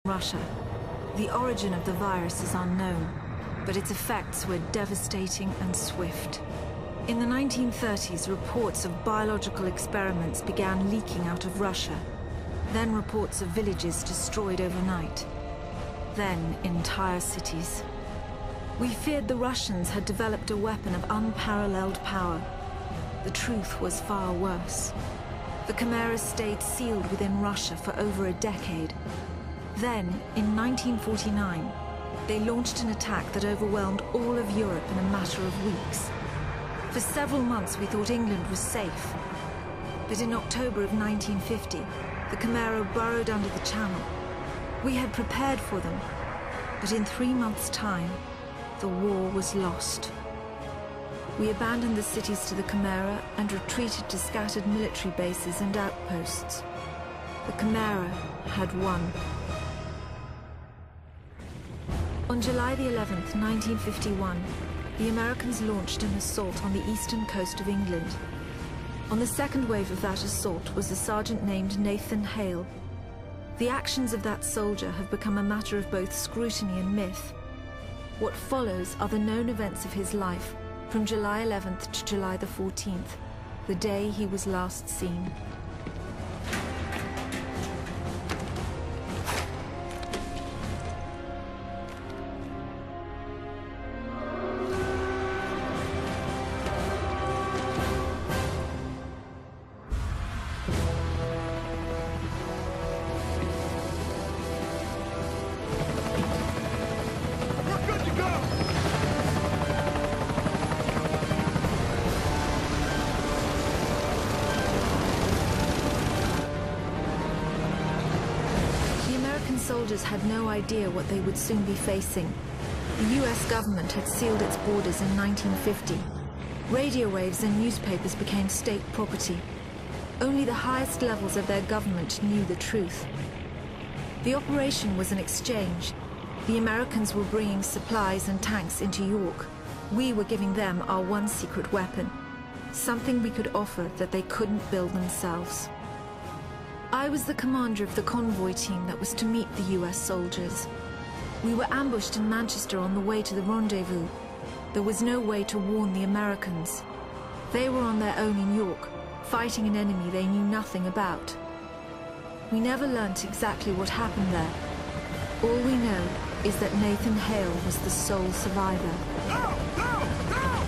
Russia. The origin of the virus is unknown, but its effects were devastating and swift. In the 1930s, reports of biological experiments began leaking out of Russia. Then reports of villages destroyed overnight. Then entire cities. We feared the Russians had developed a weapon of unparalleled power. The truth was far worse. The chimeras stayed sealed within Russia for over a decade. Then, in 1949, they launched an attack that overwhelmed all of Europe in a matter of weeks. For several months we thought England was safe. But in October of 1950, the Chimera burrowed under the Channel. We had prepared for them, but in 3 months' time, the war was lost. We abandoned the cities to the Chimera and retreated to scattered military bases and outposts. The Chimera had won. On July the 11th, 1951, the Americans launched an assault on the eastern coast of England. On the second wave of that assault was a sergeant named Nathan Hale. The actions of that soldier have become a matter of both scrutiny and myth. What follows are the known events of his life from July 11th to July the 14th, the day he was last seen. Soldiers had no idea what they would soon be facing. The US government had sealed its borders in 1950. Radio waves and newspapers became state property. Only the highest levels of their government knew the truth. The operation was an exchange. The Americans were bringing supplies and tanks into York. We were giving them our one secret weapon, something we could offer that they couldn't build themselves. I was the commander of the convoy team that was to meet the US soldiers. We were ambushed in Manchester on the way to the rendezvous. There was no way to warn the Americans. They were on their own in York, fighting an enemy they knew nothing about. We never learnt exactly what happened there. All we know is that Nathan Hale was the sole survivor. Go! Go! Go!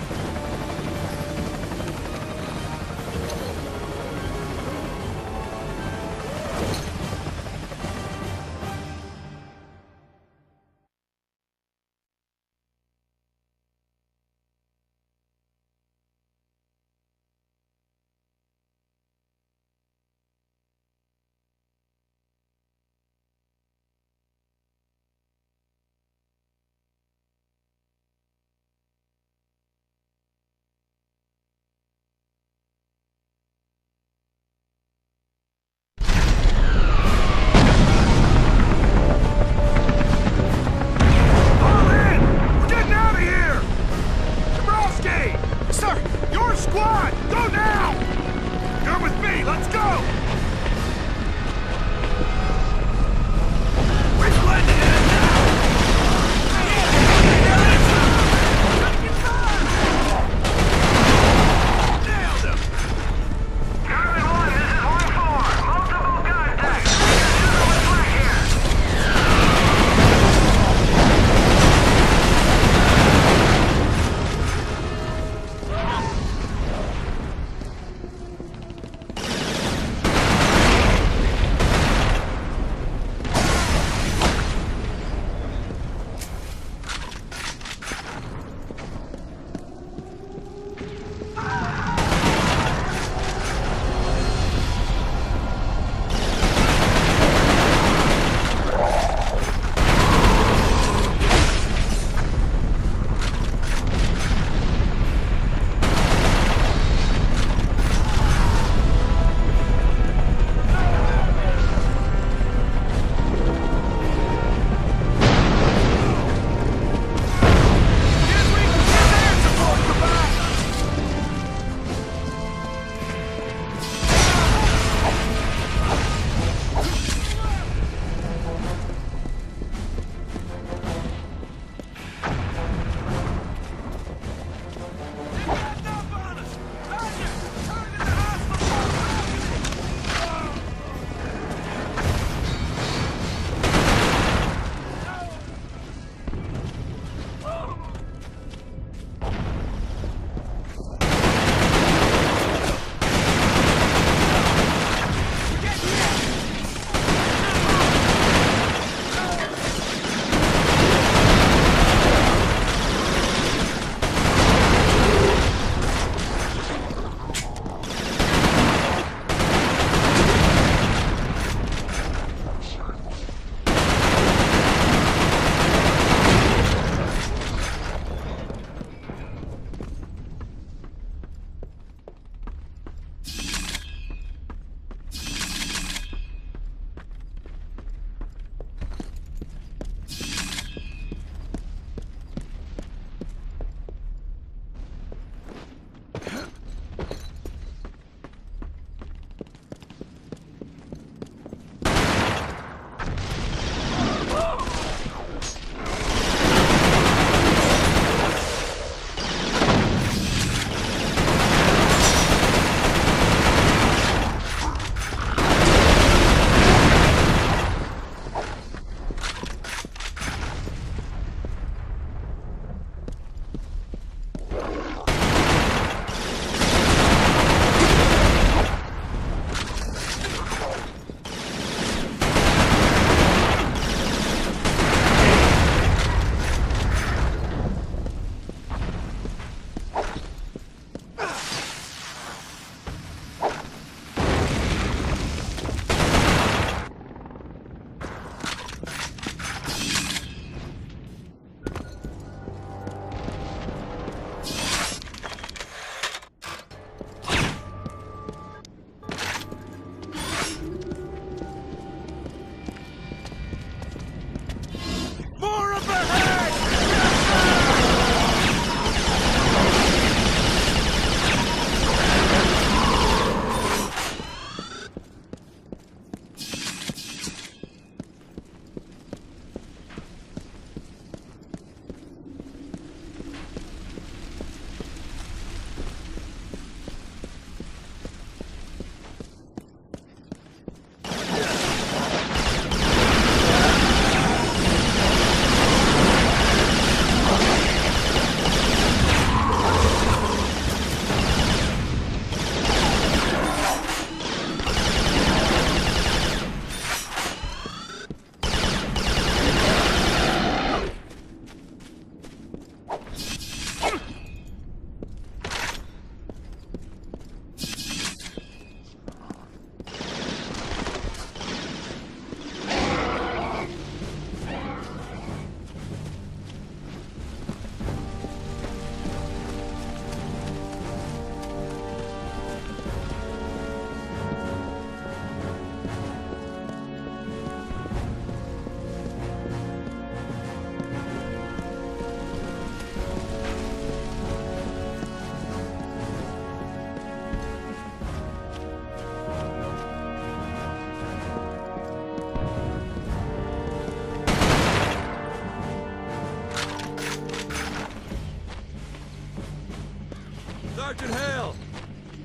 Sergeant Hale!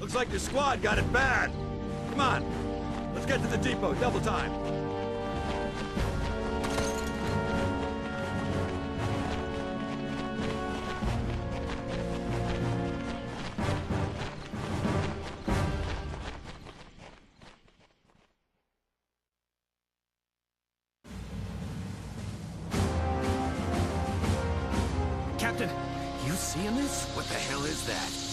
Looks like your squad got it bad. Come on, let's get to the depot, double time. Captain, you seeing this? What the hell is that?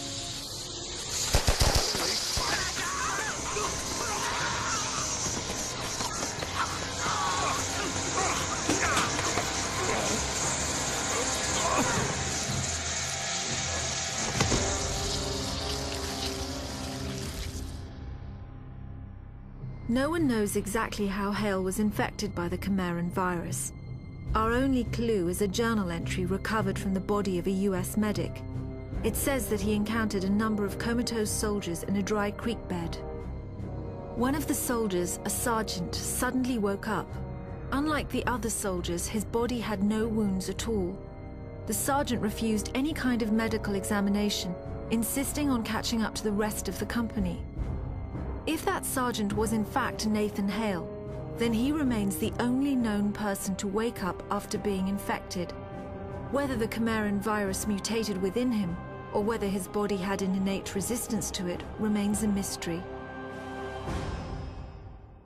No one knows exactly how Hale was infected by the Chimeran virus. Our only clue is a journal entry recovered from the body of a US medic. It says that he encountered a number of comatose soldiers in a dry creek bed. One of the soldiers, a sergeant, suddenly woke up. Unlike the other soldiers, his body had no wounds at all. The sergeant refused any kind of medical examination, insisting on catching up to the rest of the company. If that sergeant was in fact Nathan Hale, then he remains the only known person to wake up after being infected. Whether the Chimeran virus mutated within him, or whether his body had an innate resistance to it, remains a mystery.